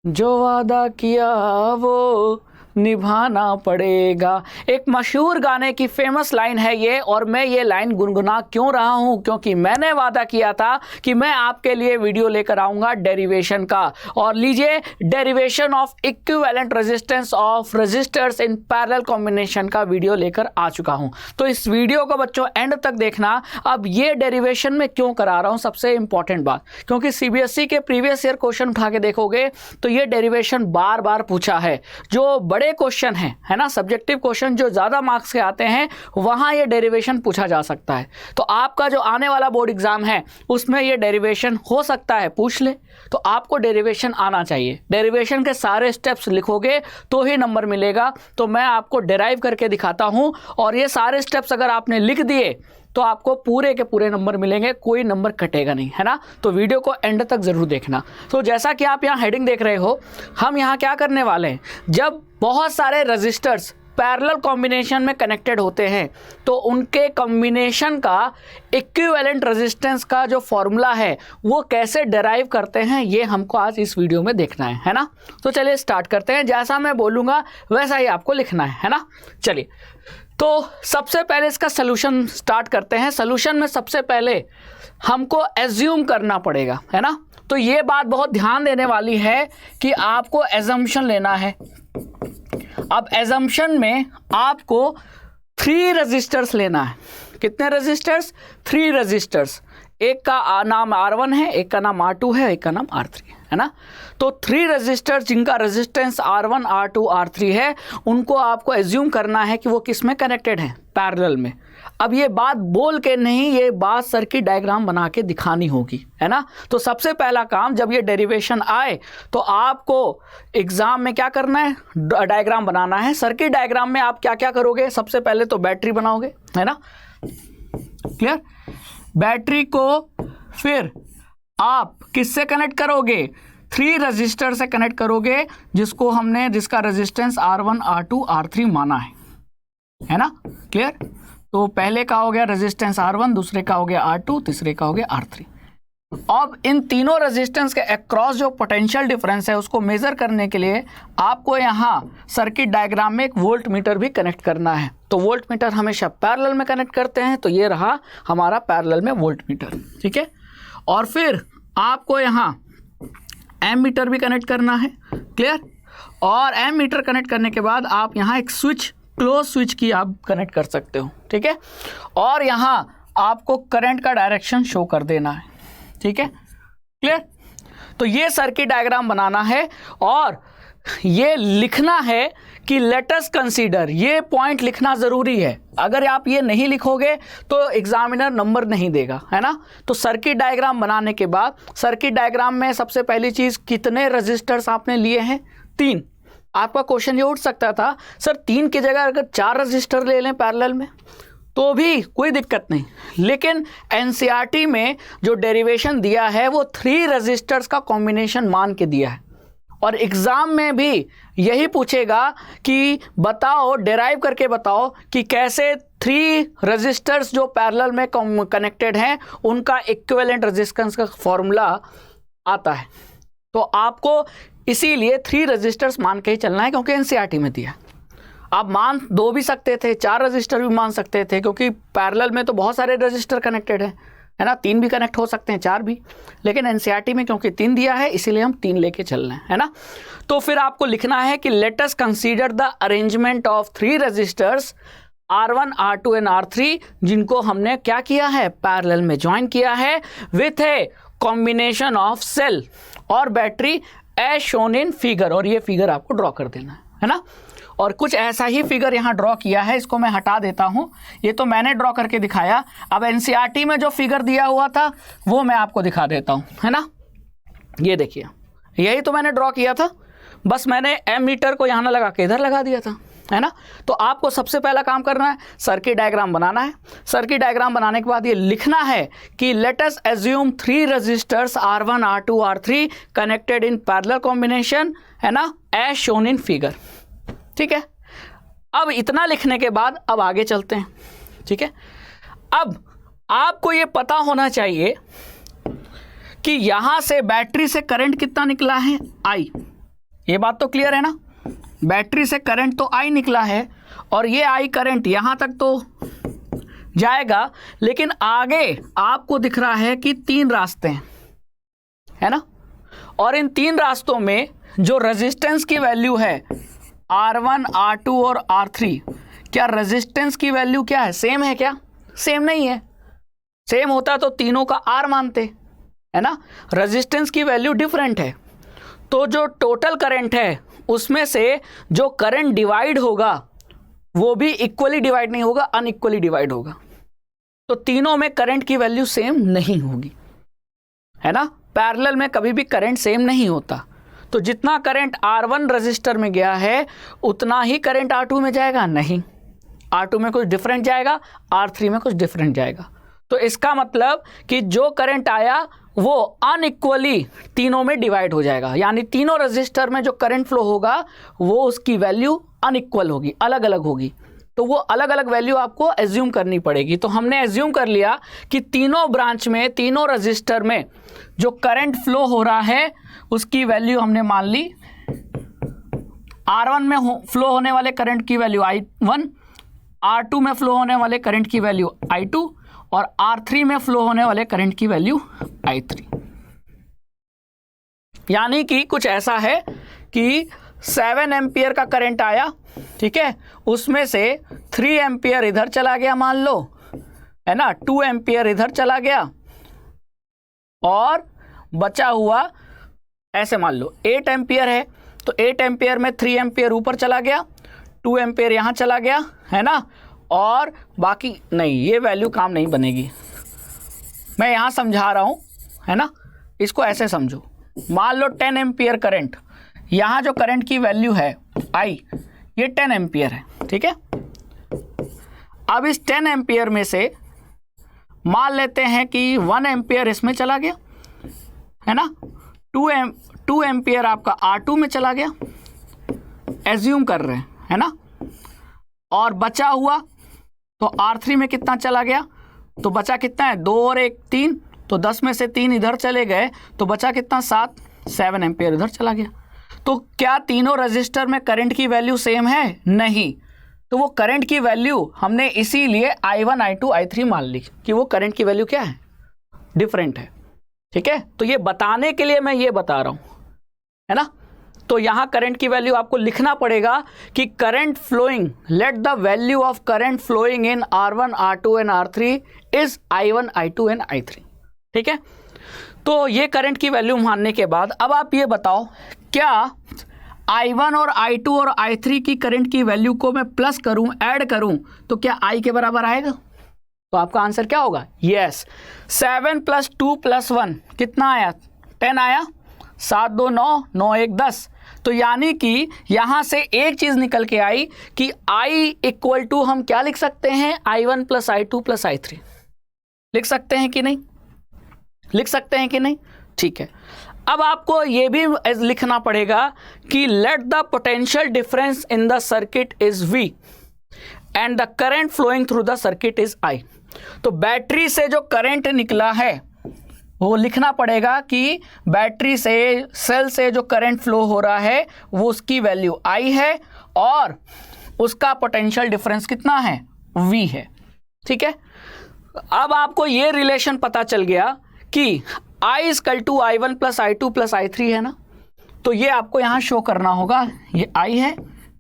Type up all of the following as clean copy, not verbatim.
जो वादा किया वो निभाना पड़ेगा। एक मशहूर गाने की फेमस लाइन है ये, और मैं ये लाइन गुनगुना क्यों रहा हूँ, क्योंकि मैंने वादा किया था कि मैं आपके लिए वीडियो लेकर आऊँगा डेरिवेशन का। और लीजिए, derivation of equivalent resistance of resistors in parallel combination का वीडियो लेकर आ चुका हूँ। तो इस वीडियो को बच्चों एंड तक देखना। अब ये डेरिवेशन में क्यों करा रहा हूँ, सबसे इंपॉर्टेंट बात, क्योंकि सीबीएसई के प्रीवियस ईयर क्वेश्चन उठा के देखोगे तो ये डेरिवेशन बार बार पूछा है। जो बड़े क्वेश्चन हैं, है ना, सब्जेक्टिव क्वेश्चन जो ज़्यादा मार्क्स के आते हैं, वहाँ ये डेरिवेशन पूछा जा सकता है। तो आपका जो आने वाला बोर्ड एग्जाम है उसमें ये डेरिवेशन हो सकता है पूछ ले, तो आपको डेरिवेशन आना चाहिए। डेरिवेशन के सारे स्टेप्स लिखोगे तो ही नंबर मिलेगा। तो मैं आपको डेराइव करके दिखाता हूँ, और ये सारे स्टेप्स अगर आपने लिख दिए तो आपको पूरे के पूरे नंबर मिलेंगे, कोई नंबर कटेगा नहीं, है ना। तो वीडियो को एंड तक ज़रूर देखना। तो जैसा कि आप यहाँ हेडिंग देख रहे हो, हम यहाँ क्या करने वाले हैं, जब बहुत सारे रजिस्टर्स पैरेलल कॉम्बिनेशन में कनेक्टेड होते हैं तो उनके कॉम्बिनेशन का इक्विवेलेंट रेजिस्टेंस का जो फॉर्मूला है वो कैसे डिराइव करते हैं, ये हमको आज इस वीडियो में देखना है ना। तो चलिए स्टार्ट करते हैं। जैसा मैं बोलूँगा वैसा ही आपको लिखना है ना। चलिए, तो सबसे पहले इसका सलूशन स्टार्ट करते हैं। सलूशन में सबसे पहले हमको एज्यूम करना पड़ेगा, है ना। तो ये बात बहुत ध्यान देने वाली है कि आपको एजम्पशन लेना है। अब एजम्पशन में आपको 3 रजिस्टर्स लेना है। कितने रजिस्टर्स? 3 रजिस्टर्स। एक का नाम R1 है, एक का नाम R2 है, एक का नाम R3 है ना। तो 3 रजिस्टर्स जिनका रेजिस्टेंस R1, R2, R3 है, उनको आपको एज्यूम करना है कि वो किस में कनेक्टेड हैं, पैरेलल में। अब ये बात बोल के नहीं, ये बात सर्किट डायग्राम बना के दिखानी होगी, है ना। तो सबसे पहला काम, जब ये डेरिवेशन आए तो आपको एग्जाम में क्या करना है, डायग्राम बनाना है। सर्किट डायग्राम में आप क्या क्या करोगे, सबसे पहले तो बैटरी बनाओगे, है ना, क्लियर। बैटरी को फिर आप किससे कनेक्ट करोगे, 3 रजिस्टर से कनेक्ट करोगे, जिसका रेजिस्टेंस R1, R2, R3 माना है ना, क्लियर। तो पहले का हो गया रेजिस्टेंस R1, दूसरे का हो गया R2, तीसरे का हो गया R3। अब इन तीनों रेजिस्टेंस के अक्रॉस जो पोटेंशियल डिफरेंस है उसको मेजर करने के लिए आपको यहाँ सर्किट डायग्राम में एक वोल्ट मीटर भी कनेक्ट करना है। तो वोल्ट मीटर हमेशा पैरेलल में कनेक्ट करते हैं, तो ये रहा हमारा पैरेलल में वोल्ट मीटर, ठीक है। और फिर आपको यहाँ एम मीटर भी कनेक्ट करना है, क्लियर। और एम मीटर कनेक्ट करने के बाद आप यहाँ एक स्विच, क्लोज स्विच की आप कनेक्ट कर सकते हो, ठीक है। और यहाँ आपको करंट का डायरेक्शन शो कर देना है, ठीक है, क्लियर। तो ये सर्किट डायग्राम बनाना है और ये लिखना है कि लेट अस कंसीडर, ये पॉइंट लिखना ज़रूरी है। अगर आप ये नहीं लिखोगे तो एग्जामिनर नंबर नहीं देगा, है ना। तो सर्किट डायग्राम बनाने के बाद सर्किट डायग्राम में सबसे पहली चीज़, कितने रजिस्टर्स आपने लिए हैं, 3। आपका क्वेश्चन ये उठ सकता था, सर 3 की जगह अगर 4 रजिस्टर ले लें पैरेलल में तो भी कोई दिक्कत नहीं। लेकिन एनसीईआरटी में जो डेरिवेशन दिया है वो 3 रजिस्टर्स का कॉम्बिनेशन मान के दिया है। और एग्ज़ाम में भी यही पूछेगा कि बताओ, डेराइव करके बताओ कि कैसे 3 रजिस्टर्स जो पैरेलल में कनेक्टेड हैं उनका इक्विवेलेंट रेजिस्टेंस का फॉर्मूला आता है। तो आपको इसीलिए 3 रजिस्टर्स मान के ही चलना है, क्योंकि एनसीईआरटी में दिया। आप मान 2 भी सकते थे, 4 रजिस्टर भी मान सकते थे, क्योंकि पैरेलल में तो बहुत सारे रजिस्टर कनेक्टेड हैं, है ना। 3 भी कनेक्ट हो सकते हैं, 4 भी, लेकिन एनसीईआरटी में क्योंकि 3 दिया है इसीलिए हम 3 लेके चल रहे हैं, है ना। तो फिर आपको लिखना है कि let us consider the arrangement of 3 resistors R1, R2 and R3, जिनको हमने क्या किया है, पैरेलल में ज्वाइन किया है with a combination of cell और battery as shown in figure. और ये फिगर आपको ड्रॉ कर देना है ना। और कुछ ऐसा ही फिगर यहाँ ड्रॉ किया है, इसको मैं हटा देता हूँ, ये तो मैंने ड्रॉ करके दिखाया। अब एनसीईआरटी में जो फिगर दिया हुआ था वो मैं आपको दिखा देता हूँ, है ना। ये देखिए, यही तो मैंने ड्रॉ किया था, बस मैंने एम मीटर को यहाँ ना लगा के इधर लगा दिया था, है ना। तो आपको सबसे पहला काम करना है, सर्किट डायग्राम बनाना है। सर्किट डायग्राम बनाने के बाद ये लिखना है कि let us assume 3 resistors R1, R2, R3 connected in parallel combination, है ना, एज शोन इन फिगर, ठीक है। अब इतना लिखने के बाद अब आगे चलते हैं, ठीक है। अब आपको ये पता होना चाहिए कि यहाँ से बैटरी से करंट कितना निकला है, I, ये बात तो क्लियर है ना। बैटरी से करंट तो आई निकला है और ये आई करंट यहाँ तक तो जाएगा, लेकिन आगे आपको दिख रहा है कि 3 रास्ते हैं, है ना। और इन 3 रास्तों में जो रेजिस्टेंस की वैल्यू है R1, R2 और R3, क्या रेजिस्टेंस की वैल्यू क्या है, सेम है क्या? सेम नहीं है। सेम होता तो तीनों का R मानते, है ना। रेजिस्टेंस की वैल्यू डिफरेंट है, तो जो टोटल करंट है उसमें से जो करंट डिवाइड होगा वो भी इक्वली डिवाइड नहीं होगा, अनइक्वली डिवाइड होगा। तो तीनों में करंट की वैल्यू सेम नहीं होगी, है ना। पैरेलल में कभी भी करंट सेम नहीं होता। तो जितना करंट R1 रजिस्टर में गया है उतना ही करंट R2 में जाएगा? नहीं, R2 में कुछ डिफरेंट जाएगा, R3 में कुछ डिफरेंट जाएगा। तो इसका मतलब कि जो करंट आया वो अनइक्वली तीनों में डिवाइड हो जाएगा, यानी तीनों रजिस्टर में जो करंट फ्लो होगा वो उसकी वैल्यू अनइक्वल होगी, अलग अलग होगी। तो वो अलग अलग वैल्यू आपको एज्यूम करनी पड़ेगी। तो हमने एज्यूम कर लिया कि तीनों ब्रांच में, तीनों रजिस्टर में जो करंट फ्लो हो रहा है उसकी वैल्यू हमने मान ली। R1 में फ्लो होने वाले करंट की वैल्यू I1, R2 में फ्लो होने वाले करंट की वैल्यू I2 और R3 में फ्लो होने वाले करंट की वैल्यू I3। यानी कि कुछ ऐसा है कि 7 एम्पियर का करंट आया, ठीक है, उसमें से 3 एम्पियर इधर चला गया मान लो, है ना, 2 एम्पियर इधर चला गया और बचा हुआ ऐसे मान लो 8 एम्पियर है, तो 8 एम्पियर में 3 एम्पियर ऊपर चला गया, 2 एम्पियर यहाँ चला गया, है ना, और बाकी नहीं, ये वैल्यू काम नहीं बनेगी। मैं यहाँ समझा रहा हूँ, है ना, इसको ऐसे समझो। मान लो 10 एम्पियर करंट, यहाँ जो करंट की वैल्यू है I, ये 10 एम्पियर है, ठीक है। अब इस 10 एम्पियर में से मान लेते हैं कि 1 एम्पियर इसमें चला गया, है ना, 2 एम्पियर आपका R2 में चला गया, एज्यूम कर रहे हैं, है ना, और बचा हुआ तो R3 में कितना चला गया, तो बचा कितना है, 2 और 1 3, तो 10 में से 3 इधर चले गए तो बचा कितना 7 एम्पियर इधर चला गया। तो क्या तीनों रजिस्टर में करंट की वैल्यू सेम है? नहीं। तो वो करंट की वैल्यू हमने इसीलिए I1, I2, I3 मान ली कि वो करंट की वैल्यू क्या है, डिफरेंट है, ठीक है। तो ये बताने के लिए मैं ये बता रहा हूँ, है ना। तो यहाँ करंट की वैल्यू आपको लिखना पड़ेगा कि current flowing, let the value of current flowing in R1, R2 and R3 is I1, I2 and I3, ठीक है। तो ये करंट की वैल्यू मानने के बाद अब आप ये बताओ, क्या I1 और I2 और I3 की करंट की वैल्यू को मैं प्लस करूं, ऐड करूं, तो क्या I के बराबर आएगा? तो आपका आंसर क्या होगा? यस, 7 + 2 + 1 कितना आया? 10 आया। 7 2 9, 9 1 10। तो यानी कि यहाँ से एक चीज़ निकल के आई कि I = हम क्या लिख सकते हैं, I1 + I2 + I3 लिख सकते हैं कि नहीं? लिख सकते हैं कि नहीं? ठीक है। अब आपको ये भी लिखना पड़ेगा कि let the potential difference in the circuit is V and the current flowing through the circuit is I। तो बैटरी से जो करंट निकला है वो लिखना पड़ेगा कि बैटरी से, सेल से जो करंट फ्लो हो रहा है वो उसकी वैल्यू I है और उसका पोटेंशियल डिफरेंस कितना है, V है, ठीक है। अब आपको ये रिलेशन पता चल गया कि I = I1 + I2 + I3 है ना। तो ये आपको यहाँ शो करना होगा, ये I है,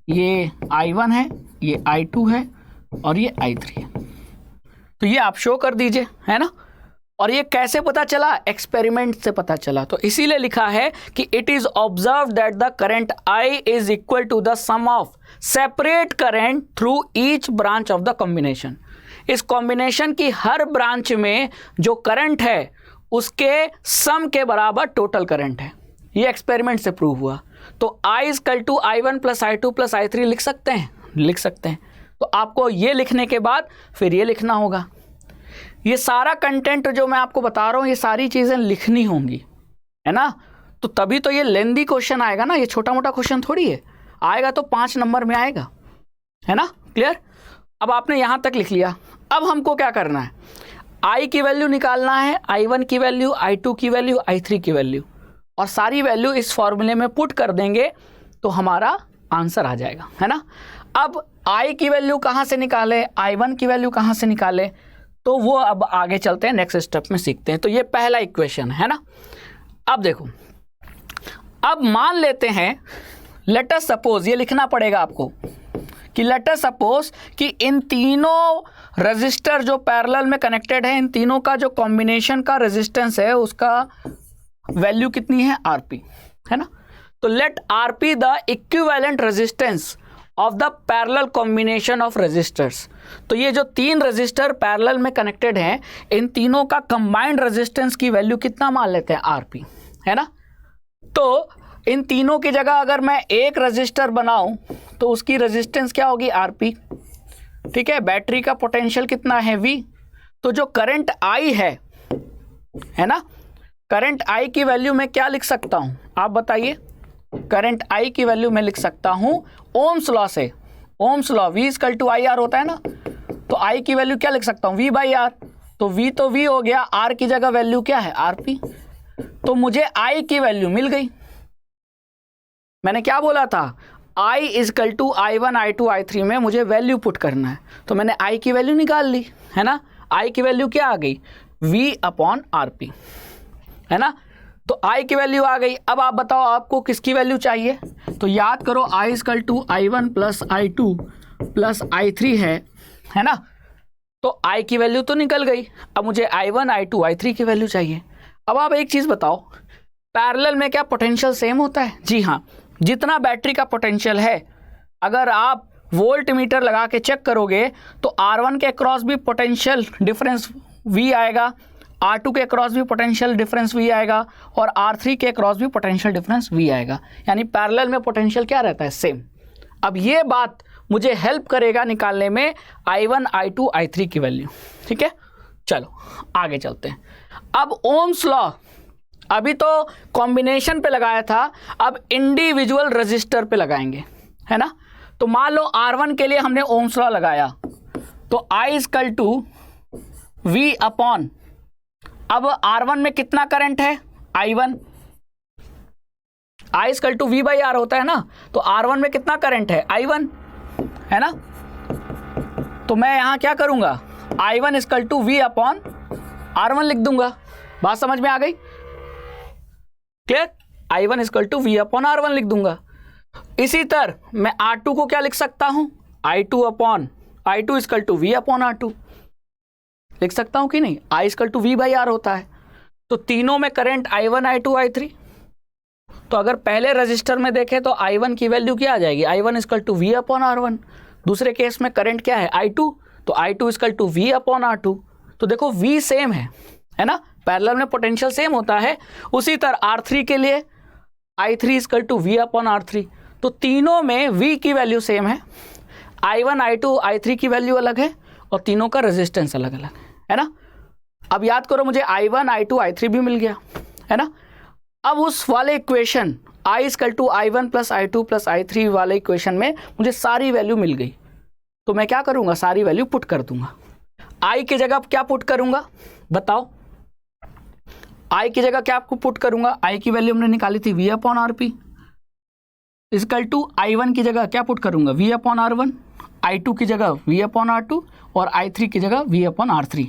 ये I1 है, ये I2 है और ये I3 है। तो ये आप शो कर दीजिए, है ना। और ये कैसे पता चला? एक्सपेरिमेंट से पता चला। तो इसीलिए लिखा है कि it is observe that the current I is equal to the sum of separate current through each branch of the combination. इस कॉम्बिनेशन की हर ब्रांच में जो करंट है उसके सम के बराबर टोटल करंट है। ये एक्सपेरिमेंट से प्रूव हुआ। तो I = I1 + I2 + I3 लिख सकते हैं, लिख सकते हैं। तो आपको ये लिखने के बाद फिर ये लिखना होगा। ये सारा कंटेंट जो मैं आपको बता रहा हूँ ये सारी चीज़ें लिखनी होंगी, है ना। तो तभी तो ये लेंदी क्वेश्चन आएगा ना, ये छोटा मोटा क्वेश्चन थोड़ी है। आएगा तो 5 नंबर में आएगा, है ना। क्लियर? अब आपने यहाँ तक लिख लिया। अब हमको क्या करना है, I की वैल्यू निकालना है, I1 की वैल्यू, I2 की वैल्यू, I3 की वैल्यू, और सारी वैल्यू इस फॉर्मूले में पुट कर देंगे तो हमारा आंसर आ जाएगा, है ना। अब I की वैल्यू कहाँ से निकाले, I1 की वैल्यू कहाँ से निकाले, तो वो अब आगे चलते हैं, नेक्स्ट स्टेप में सीखते हैं। तो ये पहला इक्वेशन है ना। अब देखो, अब मान लेते हैं, लेट अस सपोज, ये लिखना पड़ेगा आपको कि लेट अस सपोज कि इन तीनों रजिस्टर जो पैरेलल में कनेक्टेड है, इन तीनों का जो कॉम्बिनेशन का रेजिस्टेंस है उसका वैल्यू कितनी है, RP, है ना। तो let RP the equivalent resistance of the parallel combination of resistors. तो ये जो तीन रजिस्टर पैरेलल में कनेक्टेड हैं, इन तीनों का कंबाइंड रेजिस्टेंस की वैल्यू कितना मान लेते हैं, RP, है ना। तो इन तीनों की जगह अगर मैं एक रजिस्टर बनाऊं तो उसकी रेजिस्टेंस क्या होगी, RP, ठीक है। बैटरी का पोटेंशियल कितना है, V। तो जो करंट I है ना, करंट I की वैल्यू मैं क्या लिख सकता हूं, आप बताइए। करंट I की वैल्यू मैं लिख सकता हूं ओम्स लॉ से, Ohm's law, V equal to IR होता है ना। तो I की वैल्यू क्या लिख सकता हूं, V/R। तो V तो V हो गया, R की जगह वैल्यू क्या है, RP। तो मुझे I की वैल्यू मिल गई। मैंने क्या बोला था, I equal to I1 I2 I3 में मुझे वैल्यू पुट करना है, तो मैंने I की वैल्यू निकाल ली, है ना। I की वैल्यू क्या आ गई, V/RP, है ना। तो I की वैल्यू आ गई। अब आप बताओ आपको किसकी वैल्यू चाहिए, तो याद करो I equal to I1 plus I2 plus I3 है ना। तो I की वैल्यू तो निकल गई, अब मुझे I1 I2 I3 की वैल्यू चाहिए। अब आप एक चीज़ बताओ, पैरेलल में क्या पोटेंशियल सेम होता है, जी हाँ। जितना बैटरी का पोटेंशियल है, अगर आप वोल्ट मीटर लगा के चेक करोगे तो R1 के अक्रॉस भी पोटेंशियल डिफरेंस V आएगा, R2 के अक्रॉस भी पोटेंशियल डिफरेंस V आएगा, और R3 के अक्रॉस भी पोटेंशियल डिफरेंस V आएगा। यानी पैरेलल में पोटेंशियल क्या रहता है, सेम। अब ये बात मुझे हेल्प करेगा निकालने में I1 I2 I3 की वैल्यू, ठीक है। चलो आगे चलते हैं। अब ओम्स लॉ अभी तो कॉम्बिनेशन पे लगाया था, अब इंडिविजुअल रजिस्टर पे लगाएंगे, है ना। तो मान लो R1 के लिए हमने ओम्स लॉ लगाया, तो I equal to V upon, अब R1 में कितना करंट है, I1, I equal to V/R होता है ना। तो R1 में कितना करंट है, I1, है ना। तो मैं यहां क्या करूंगा, I1 equal to V upon R1 लिख दूंगा। बात समझ में आ गई, clear. I1 equal to V upon R1 लिख दूंगा। इसी तरह मैं R2 को क्या लिख सकता हूं, I2 equal to V upon R2 लिख सकता हूं कि नहीं। I इक्वल टू V/R होता है। तो तीनों में करंट I1 I2 I3। तो अगर पहले रजिस्टर में देखें तो I1 की वैल्यू क्या आ जाएगी, I1 equal to V upon R1। दूसरे केस में करंट क्या है, I2, तो I2 equal to V upon R2। तो देखो V सेम है ना, पैरेलल में पोटेंशियल सेम होता है। उसी तरह R3 के लिए I3 equal to V upon R3। तो तीनों में V की वैल्यू सेम है, I1 I2 I3 की वैल्यू अलग है और तीनों का रेजिस्टेंस अलग अलग है ना। अब याद करो, मुझे I1 I2 I3 भी मिल गया, है ना। अब उस वाले equation I equal to I1 plus I2 plus I3 वाले इक्वेशन में मुझे सारी वैल्यू मिल गई, तो मैं क्या करूँगा, सारी वैल्यू पुट कर दूंगा। I की जगह क्या पुट करूँगा, बताओ। I की जगह क्या आपको पुट करूँगा, I की वैल्यू हमने निकाली थी V upon RP equal to I1 की जगह क्या पुट करूँगा, V अपॉन R1, I2 की जगह V अपॉन R2 और I3 की जगह V अपॉन R3।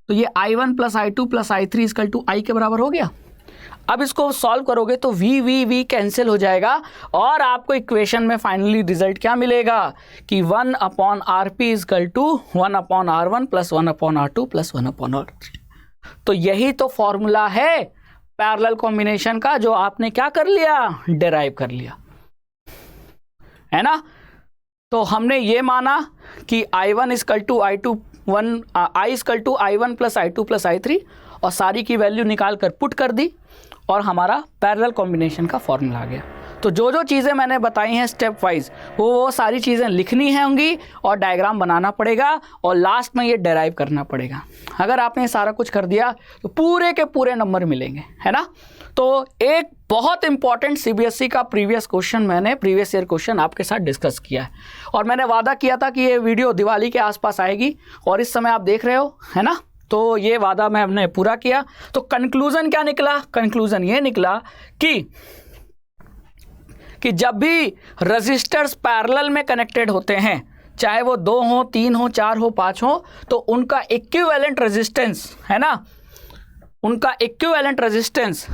तो ये I1 plus I2 plus I3 equal to I के बराबर हो गया। अब इसको सॉल्व करोगे तो V कैंसिल हो जाएगा और आपको इक्वेशन में फाइनली रिजल्ट क्या मिलेगा कि 1 upon RP equal to 1 upon R1 plus 1 upon R2 plus 1 upon R3। तो यही तो फॉर्मूला है पैरेलल कॉम्बिनेशन का, जो आपने क्या कर लिया, डिराइव कर लिया, है ना। तो हमने ये माना कि I1 equal to I equal to I1 plus I2 plus I3 और सारी की वैल्यू निकाल कर पुट कर दी और हमारा पैरेलल कॉम्बिनेशन का फॉर्मूला आ गया। तो जो जो चीज़ें मैंने बताई हैं स्टेप वाइज, वो सारी चीज़ें लिखनी होंगी और डायग्राम बनाना पड़ेगा और लास्ट में ये डेराइव करना पड़ेगा। अगर आपने सारा कुछ कर दिया तो पूरे के पूरे नंबर मिलेंगे, है ना। तो एक बहुत इंपॉर्टेंट CBSE का प्रीवियस ईयर क्वेश्चन आपके साथ डिस्कस किया है और मैंने वादा किया था कि ये वीडियो दिवाली के आसपास आएगी और इस समय आप देख रहे हो, है ना। तो ये वादा मैं हमने पूरा किया। तो कंक्लूजन क्या निकला? कंक्लूजन ये निकला कि जब भी रजिस्टर्स पैरेलल में कनेक्टेड होते हैं, चाहे वो 2 हो, 3 हो, 4 हो, 5 हो, तो उनका इक्विवेलेंट रेजिस्टेंस है ना, उनका इक्विवेलेंट रेजिस्टेंस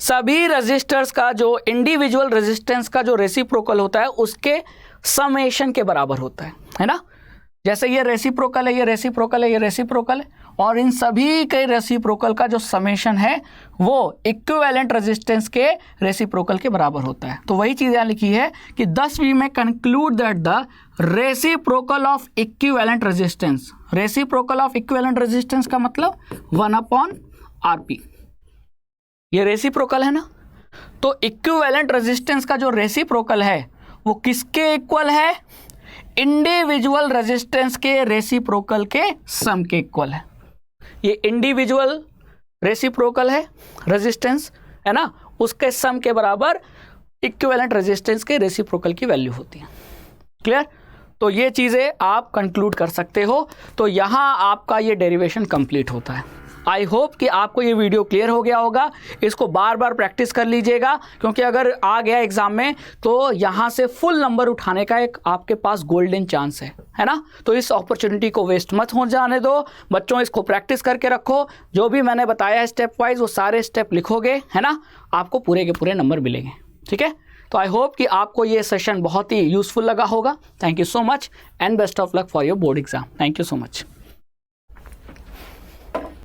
सभी रजिस्टर्स का जो इंडिविजुअल रेजिस्टेंस का जो रेसिप्रोकल होता है उसके समेशन के बराबर होता है ना। जैसे ये रेसिप्रोकल है, ये रेसिप्रोकल है, ये रेसिप्रोकल है, और इन सभी के रेसिप्रोकल का जो समेशन है वो इक्विवेलेंट रेजिस्टेंस के रेसिप्रोकल के बराबर होता है। तो वही चीज़ यहाँ लिखी है कि thus we may conclude that the reciprocal of equivalent resistance, reciprocal of equivalent resistance का मतलब 1/RP, ये रेसिप्रोकल है ना। तो इक्विवेलेंट रेजिस्टेंस का जो रेसिप्रोकल है वो किसके इक्वल है? इंडिविजुअल रेजिस्टेंस के रेसिप्रोकल के सम के इक्वल है। ये इंडिविजुअल रेसिप्रोकल है रेजिस्टेंस है ना, उसके सम के बराबर इक्विवेलेंट रेजिस्टेंस के रेसिप्रोकल की वैल्यू होती है। क्लियर? तो ये चीज़ें आप कंक्लूड कर सकते हो। तो यहाँ आपका ये डेरिवेशन कंप्लीट होता है। आई होप कि आपको ये वीडियो क्लियर हो गया होगा। इसको बार बार प्रैक्टिस कर लीजिएगा, क्योंकि अगर आ गया एग्जाम में तो यहाँ से फुल नंबर उठाने का एक आपके पास गोल्डन चांस है ना। तो इस अपॉर्चुनिटी को वेस्ट मत हो जाने दो बच्चों, इसको प्रैक्टिस करके रखो। जो भी मैंने बताया स्टेप वाइज वो सारे स्टेप लिखोगे है ना, आपको पूरे के पूरे नंबर मिलेंगे। ठीक है, तो आई होप कि आपको ये सेशन बहुत ही यूजफुल लगा होगा। Thank you so much and best of luck for your board exam. Thank you so much.